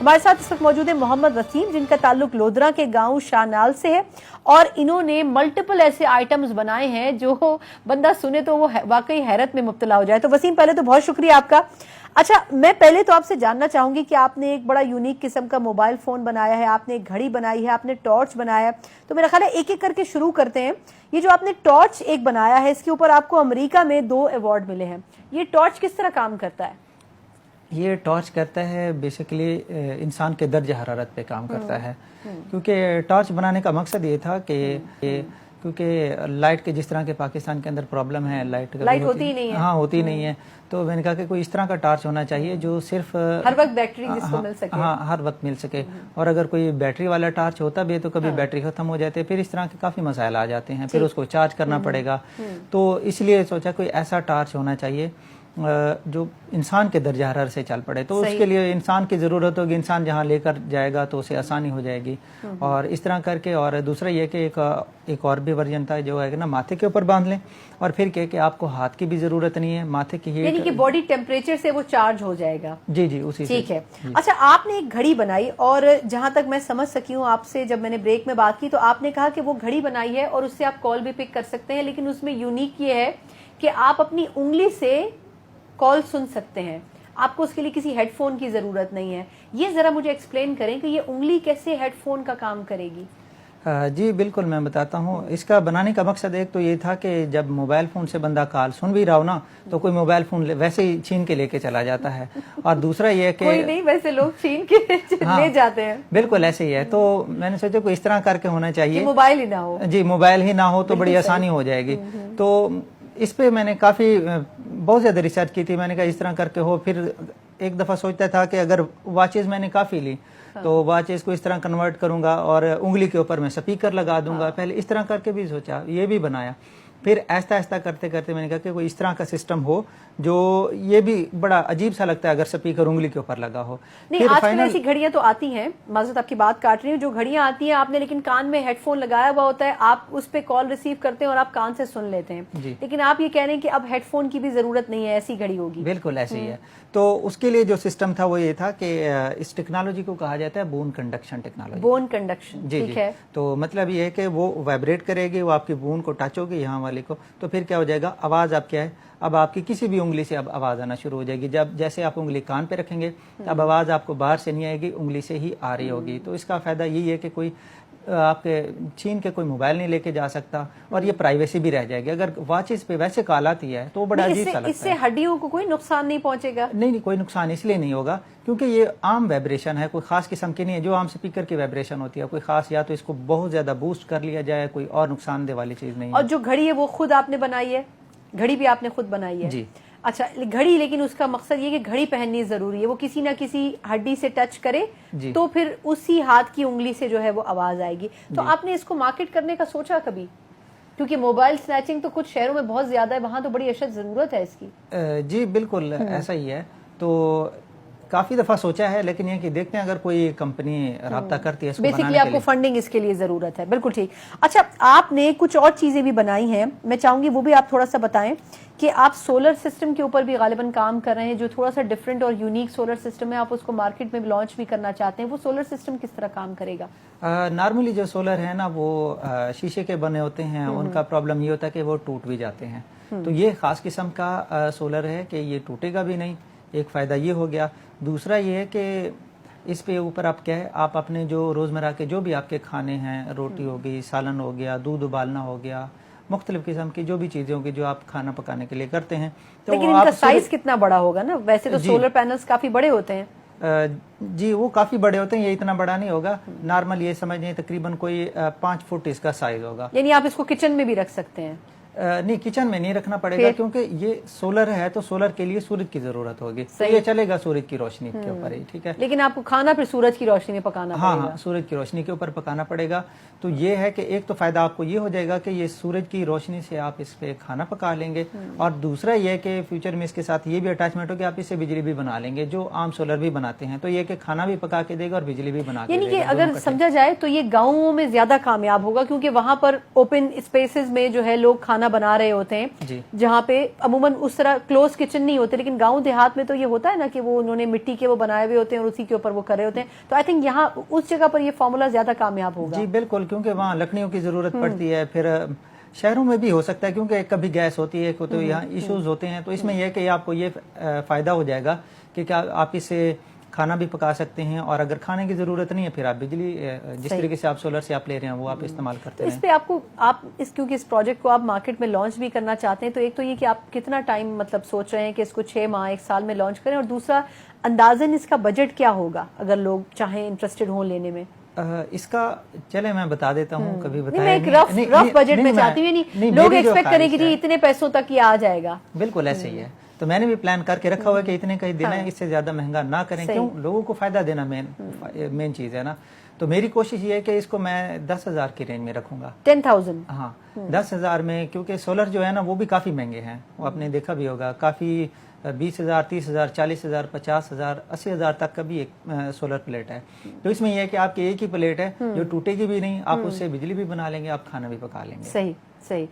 हमारे साथ इस वक्त मौजूद है मोहम्मद वसीम, जिनका ताल्लुक लोधरा के गांव शाहनाल से है और इन्होंने मल्टीपल ऐसे आइटम्स बनाए हैं जो बंदा सुने तो वो वाकई हैरत में मुब्तला हो जाए। तो वसीम, पहले तो बहुत शुक्रिया आपका। अच्छा, मैं पहले तो आपसे जानना चाहूंगी कि आपने एक बड़ा यूनिक किस्म का मोबाइल फोन बनाया है, आपने एक घड़ी बनाई है, आपने टॉर्च बनाया है। तो मेरा ख्याल है एक एक करके शुरू करते हैं। ये जो आपने टॉर्च एक बनाया है, इसके ऊपर आपको अमेरिका में 2 अवार्ड मिले हैं। ये टॉर्च किस तरह काम करता है? ये टॉर्च करता है बेसिकली इंसान के दर्ज हरारत पे काम करता है, क्योंकि टॉर्च बनाने का मकसद ये था कि क्योंकि लाइट के जिस तरह के पाकिस्तान के अंदर प्रॉब्लम है, लाइट होती ही नहीं है। हाँ, होती नहीं है। तो मैंने कहा कि कोई इस तरह का टॉर्च होना चाहिए जो सिर्फ हर वक्त बैटरी जिसको मिल सके। हाँ, हर वक्त मिल सके। और अगर कोई बैटरी वाला टॉर्च होता भी है तो कभी बैटरी खत्म हो जाती है, फिर इस तरह के काफी मसाइल आ जाते हैं, फिर उसको चार्ज करना पड़ेगा। तो इसलिए सोचा कोई ऐसा टॉर्च होना चाहिए जो इंसान के दर्जा हरारत से चल पड़े। तो उसके लिए इंसान की ज़रूरत होगी, इंसान जहाँ लेकर जाएगा तो उसे आसानी हो जाएगी। और इस तरह करके, और दूसरा ये कि एक और भी वर्जन था जो है ना, माथे के ऊपर बांध लें और फिर कह कि आपको हाथ की भी ज़रूरत नहीं है, माथे की हीट, यानी कि बॉडी टेम्परेचर से वो चार्ज हो जाएगा। जी जी, उसी से। ठीक है। अच्छा, आपने एक घड़ी बनाई और जहां तक मैं समझ सकी हूँ आपसे, जब मैंने ब्रेक में बात की तो आपने कहा कि वो घड़ी बनाई है और उससे आप कॉल भी पिक कर सकते हैं, लेकिन उसमें यूनिक ये है कि आप अपनी उंगली से कॉल सुन सकते हैं, आपको उसके लिए किसी हेडफोन की जरूरत नहीं है। ये जरा मुझे एक्सप्लेन करें कि ये उंगली कैसे हेडफोन का काम करेगी? जी बिल्कुल, मैं बताता हूँ। इसका बनाने का मकसद एक तो ये था कि जब मोबाइल फ़ोन से बंदा कॉल सुन भी रहा हो ना, तो कोई मोबाइल फ़ोन वैसे ही छीन के लेके चला जाता है। और दूसरा ये है कि कोई नहीं, वैसे लोग छीन के ले जाते हैं। बिल्कुल ऐसे ही है। तो मैंने सोचा कोई इस तरह करके होना चाहिए, मोबाइल ही ना हो। जी, मोबाइल ही ना हो तो बड़ी आसानी हो जाएगी। तो इस पे मैंने बहुत ज़्यादा रिसर्च की थी। मैंने कहा इस तरह करके हो। फिर एक दफ़ा सोचता था कि अगर वॉचेज़ मैंने काफ़ी ली तो वॉचेज़ को इस तरह कन्वर्ट करूंगा और उंगली के ऊपर मैं स्पीकर लगा दूंगा। पहले इस तरह करके भी सोचा, ये भी बनाया। फिर ऐसा ऐसा करते करते मैंने कहा कि कोई इस तरह का सिस्टम हो जो ये भी बड़ा अजीब सा लगता है अगर स्पीकर उंगली के ऊपर लगा हो। नहीं, आजकल ऐसी घड़ियां तो आती हैं, माज़रत आपकी बात काट रही हूँ, जो घड़ियां आती हैं आपने लेकिन कान में हेडफोन लगाया हुआ होता है, आप उस पे कॉल रिसीव करते हैं और आप कान से सुन लेते हैं। लेकिन आप ये कह रहे हैं कि अब हेडफोन की भी जरूरत नहीं है, ऐसी घड़ी होगी। बिल्कुल ऐसे ही है। तो उसके लिए जो सिस्टम था वो ये था कि इस टेक्नोलॉजी को कहा जाता है bone conduction technology. Bone conduction, जी जी। तो मतलब ये है कि वो वाइब्रेट करेगी, वो आपकी बोन को टच होगी, यहाँ वाले को, तो फिर क्या हो जाएगा, आवाज़ आप क्या है, अब आपकी किसी भी उंगली से अब आवाज़ आना शुरू हो जाएगी। जब जैसे आप उंगली कान पे रखेंगे अब आवाज़ आपको बाहर से नहीं आएगी, उंगली से ही आ रही होगी। तो इसका फ़ायदा यही है कि कोई आपके छीन के कोई मोबाइल नहीं लेके जा सकता और ये प्राइवेसी भी रह जाएगी। अगर वॉचेस पे वैसे कॉल आती है तो बड़ा अजीब सा लगता है। इससे हड्डियों को कोई नुकसान नहीं पहुंचेगा? नहीं, कोई नुकसान इसलिए नहीं होगा क्योंकि ये आम वाइब्रेशन है, कोई खास किस्म की नहीं है जो आम स्पीकर की वाइब्रेशन होती है। कोई खास या तो इसको बहुत ज्यादा बूस्ट कर लिया जाए, कोई और नुकसानदेह वाली चीज नहीं है। और जो घड़ी है वो खुद आपने बनाई है? घड़ी भी आपने खुद बनाई है? जी। अच्छा, घड़ी, लेकिन उसका मकसद ये कि घड़ी पहननी जरूरी है, वो किसी ना किसी हड्डी से टच करे तो फिर उसी हाथ की उंगली से जो है वो आवाज आएगी। तो आपने इसको मार्केट करने का सोचा कभी? क्योंकि मोबाइल स्नैचिंग तो कुछ शहरों में बहुत ज्यादा है, वहां तो बड़ी अशद जरूरत है इसकी। जी बिल्कुल ऐसा ही है। तो काफी दफा सोचा है, लेकिन ये कि देखते हैं अगर कोई कंपनी राब्ता करती है। बेसिकली आपको फंडिंग इसके लिए जरूरत है। बिल्कुल ठीक। अच्छा, आपने कुछ और चीजें भी बनाई हैं, मैं चाहूंगी वो भी आप थोड़ा सा बताएं कि आप सोलर सिस्टम के ऊपर भी गालिबन काम कर रहे हैं, जो थोड़ा सा डिफरेंट और यूनिक सोलर सिस्टम है, आप उसको मार्केट में लॉन्च भी करना चाहते हैं। वो सोलर सिस्टम किस तरह काम करेगा? नॉर्मली जो सोलर है ना वो शीशे के बने होते हैं, उनका प्रॉब्लम ये होता है कि वो टूट भी जाते हैं। तो ये खास किस्म का सोलर है कि ये टूटेगा भी नहीं, एक फ़ायदा ये हो गया। दूसरा ये है कि इस पे ऊपर आप क्या है, आप अपने जो रोज़मर्रा के जो भी आपके खाने हैं, रोटी हो गई, सालन हो गया, दूध उबालना हो गया, मुख्तलिफ किस्म की जो भी चीज़ें होंगी जो आप खाना पकाने के लिए करते हैं। तो लेकिन इनका साइज कितना बड़ा होगा ना? वैसे तो सोलर पैनल्स काफ़ी बड़े होते हैं। जी वो काफ़ी बड़े होते हैं, ये इतना बड़ा नहीं होगा। नॉर्मल ये समझिए तकरीबन कोई 5 फुट इसका साइज होगा। यानी आप इसको किचन में भी रख सकते हैं? नहीं, किचन में नहीं रखना पड़ेगा क्योंकि ये सोलर है तो सोलर के लिए सूरज की जरूरत होगी, तो ये चलेगा सूरज की रोशनी के ऊपर ही। ठीक है, लेकिन आपको खाना फिर सूरज की रोशनी में पकाना पड़ेगा। हाँ, सूरज की रोशनी के ऊपर पकाना पड़ेगा। तो ये है कि एक तो फायदा आपको ये हो जाएगा कि ये सूरज की रोशनी से आप इस पे खाना पका लेंगे, और दूसरा ये कि फ्यूचर में इसके साथ ये भी अटैचमेंट हो कि आप इससे बिजली भी बना लेंगे, जो आम सोलर भी बनाते हैं। तो ये कि खाना भी पका के देगा और बिजली भी बना के देगा। यानी कि अगर समझा जाए तो ये गाँवों में ज्यादा कामयाब होगा, क्योंकि वहां पर ओपन स्पेसेस में जो है लोग खाना खाना बना रहे होते हैं जी। जहाँ पे अमूमन उस तरह क्लोज किचन नहीं होते, लेकिन गांव देहात में तो ये होता है ना कि वो उन्होंने मिट्टी के वो बनाए हुए होते हैं और उसी के ऊपर वो कर रहे होते हैं। तो आई थिंक यहाँ उस जगह पर ये फॉर्मूला ज्यादा कामयाब होगा। जी बिल्कुल, क्योंकि वहाँ लकड़ियों की जरूरत पड़ती है। फिर शहरों में भी हो सकता है, क्योंकि कभी गैस होती है तो यहाँ इश्यूज होते हैं। तो इसमें यह है कि आपको ये फायदा हो जाएगा कि क्या आप इससे खाना भी पका सकते हैं, और अगर खाने की जरूरत नहीं है फिर आप बिजली जिस तरीके से आप सोलर से आप ले रहे हैं वो आप इस्तेमाल करते तो इस हैं। पे क्योंकि इस प्रोजेक्ट को आप मार्केट में लॉन्च भी करना चाहते हैं, तो एक तो ये कि आप कितना टाइम मतलब सोच रहे हैं कि इसको 6 माह 1 साल में लॉन्च करें, और दूसरा अंदाजन इसका बजट क्या होगा अगर लोग चाहें इंटरेस्टेड हों लेने में? इसका चले मैं बता देता हूँ, कभी बताया मैं एक रफ बजट में चाहती हूँ, नहीं लोग एक्सपेक्ट करें कि जी इतने पैसों तक ये आ जाएगा। बिल्कुल ऐसे ही है। तो मैंने भी प्लान करके रखा हुआ है कि इतने का ही देना है, इससे ज्यादा महंगा ना करें। क्यों, लोगों को फायदा देना मेन चीज है ना। तो मेरी कोशिश ये है कि इसको मैं 10,000 की रेंज में रखूंगा। 10,000? हाँ, 10,000 में, क्योंकि सोलर जो है ना वो भी काफी महंगे हैं, वो आपने देखा भी होगा, काफी 20,000, 30,000, 40,000, 50,000, 80,000 तक का भी एक सोलर प्लेट है। तो इसमें यह है कि आपकी एक ही प्लेट है जो टूटेगी भी नहीं, आप उससे बिजली भी बना लेंगे, आप खाना भी पका लेंगे। सही सही।